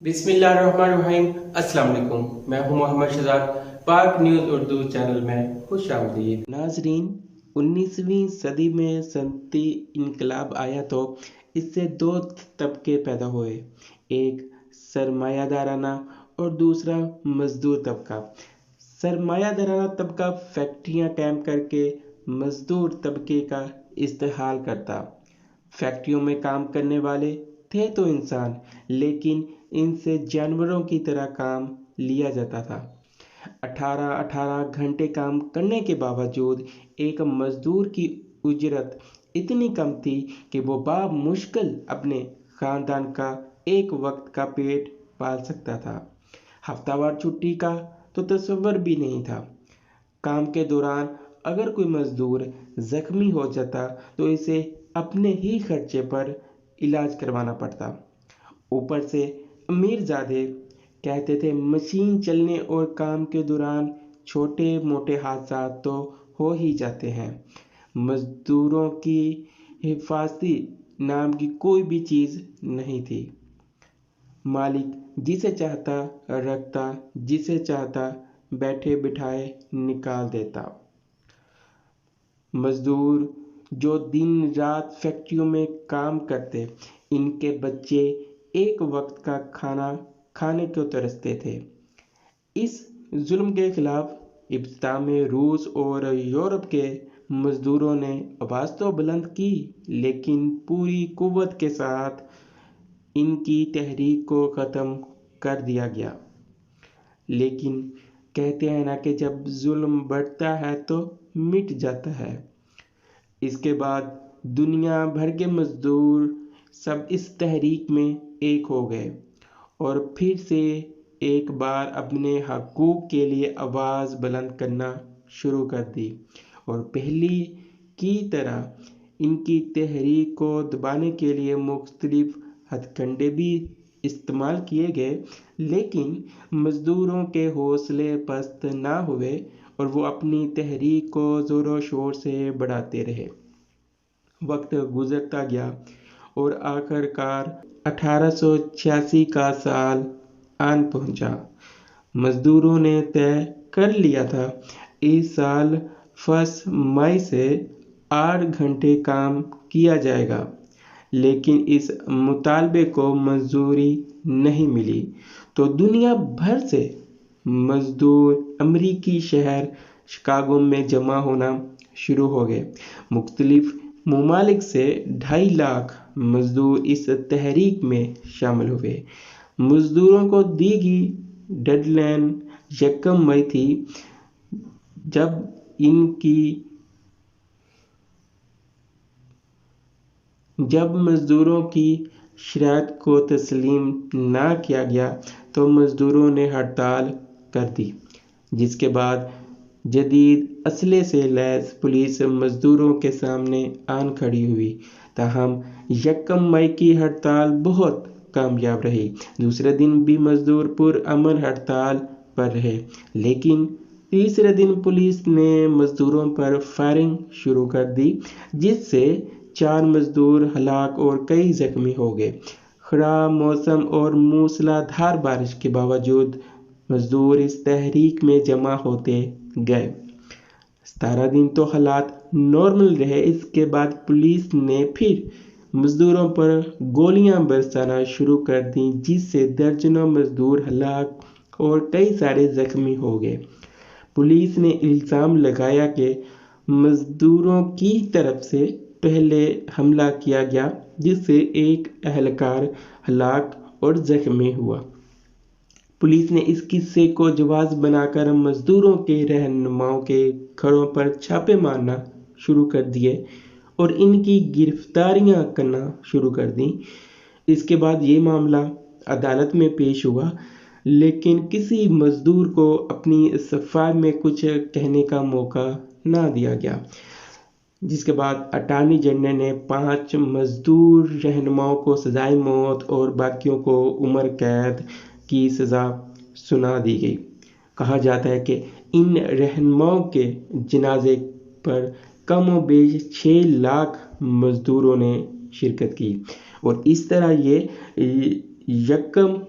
بسم اللہ الرحمن الرحیم۔ السلام علیکم، میں ہوں محمد شہزاد۔ پاک نیوز اردو چینل میں خوش آمدید۔ ناظرین، 19ویں صدی میں صنعتی انقلاب آیا تو اس سے دو طبقے پیدا ہوئے، ایک سرمایہ دارانہ اور دوسرا مزدور طبقہ۔ سرمایہ دارانہ طبقہ فیکٹریاں قائم کر کے مزدور طبقے کا استحصال کرتا۔ فیکٹریوں میں کام کرنے والے تھے تو انسان، لیکن ان سے جانوروں کی طرح کام لیا جاتا تھا۔ 18 گھنٹے کام کرنے کے باوجود ایک مزدور کی اجرت اتنی کم تھی کہ وہ بامشکل اپنے خاندان کا ایک وقت کا پیٹ پال سکتا تھا۔ ہفتہ وار چھٹی کا تو تصور بھی نہیں تھا۔ کام کے دوران اگر کوئی مزدور زخمی ہو جاتا تو اسے اپنے ہی خرچے پر علاج کروانا پڑتا۔ اوپر سے امیر زادے کہتے تھے مشین چلنے اور کام کے دوران چھوٹے موٹے حادثات تو ہو ہی جاتے ہیں، مزدوروں کی حفاظتی نام کی کوئی بھی چیز نہیں تھی۔ مالک جسے چاہتا رکھتا، جسے چاہتا بیٹھے بٹھائے نکال دیتا۔ مزدور جو دن رات فیکٹریوں میں کام کرتے، ان کے بچے ایک وقت کا کھانا کھانے کو ترستے تھے۔ اس ظلم کے خلاف ابتدا میں روس اور یورپ کے مزدوروں نے آواز تو بلند کی، لیکن پوری قوت کے ساتھ ان کی تحریک کو ختم کر دیا گیا۔ لیکن کہتے ہیں نا کہ جب ظلم بڑھتا ہے تو مٹ جاتا ہے۔ اس کے بعد دنیا بھر کے مزدور سب اس تحریک میں ایک ہو گئے اور پھر سے ایک بار اپنے حقوق کے لیے آواز بلند کرنا شروع کر دی، اور پہلی کی طرح ان کی تحریک کو دبانے کے لیے مختلف ہتھ کنڈے بھی استعمال کیے گئے، لیکن مزدوروں کے حوصلے پست نہ ہوئے اور وہ اپنی تحریک کو زور و شور سے بڑھاتے رہے۔ وقت گزرتا گیا اور آخر کار 1886 کا سال آن پہنچا۔ مزدوروں نے طے کر لیا تھا اس سال مئی سے 8 گھنٹے کام کیا جائے گا، لیکن اس مطالبے کو منظوری نہیں ملی تو دنیا بھر سے مزدور امریکی شہر شکاگو میں جمع ہونا شروع ہو گئے۔ مختلف ممالک سے 2.5 لاکھ مزدور اس تحریک میں شامل ہوئے۔ مزدوروں کو دی گئی ڈیڈ لائن 1 مئی تھی۔ جب مزدوروں کی شرائط کو تسلیم نہ کیا گیا تو مزدوروں نے ہڑتال کر دی، جس کے بعد جدید اسلحے سے لیس پولیس مزدوروں کے سامنے آن کھڑی ہوئی۔ تاہم 1 مئی کی ہڑتال بہت کامیاب رہی۔ دوسرے دن بھی مزدور پرامن ہڑتال پر رہے، لیکن تیسرے دن پولیس نے مزدوروں پر فائرنگ شروع کر دی، جس سے 4 مزدور ہلاک اور کئی زخمی ہو گئے۔ خراب موسم اور موسلا دھار بارش کے باوجود مزدور اس تحریک میں جمع ہوتے گئے۔ 17 دن تو حالات نارمل رہے۔ اس کے بعد پولیس نے پھر مزدوروں پر گولیاں برسانا شروع کر دیں، جس سے درجنوں مزدور ہلاک اور کئی سارے زخمی ہو گئے۔ پولیس نے الزام لگایا کہ مزدوروں کی طرف سے پہلے حملہ کیا گیا، جس سے ایک اہلکار ہلاک اور زخمی ہوا۔ پولیس نے اس قصے کو جواز بنا کر مزدوروں کے رہنماؤں کے گھروں پر چھاپے مارنا شروع کر دیے اور ان کی گرفتاریاں کرنا شروع کر دیں۔ اس کے بعد یہ معاملہ عدالت میں پیش ہوا، لیکن کسی مزدور کو اپنی صفائی میں کچھ کہنے کا موقع نہ دیا گیا، جس کے بعد اٹارنی جنرل نے 5 مزدور رہنماؤں کو سزائے موت اور باقیوں کو عمر قید کی سزا سنا دی گئی۔ کہا جاتا ہے کہ ان رہنماؤں کے جنازے پر کم و بیش 6 لاکھ مزدوروں نے شرکت کی، اور اس طرح 1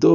2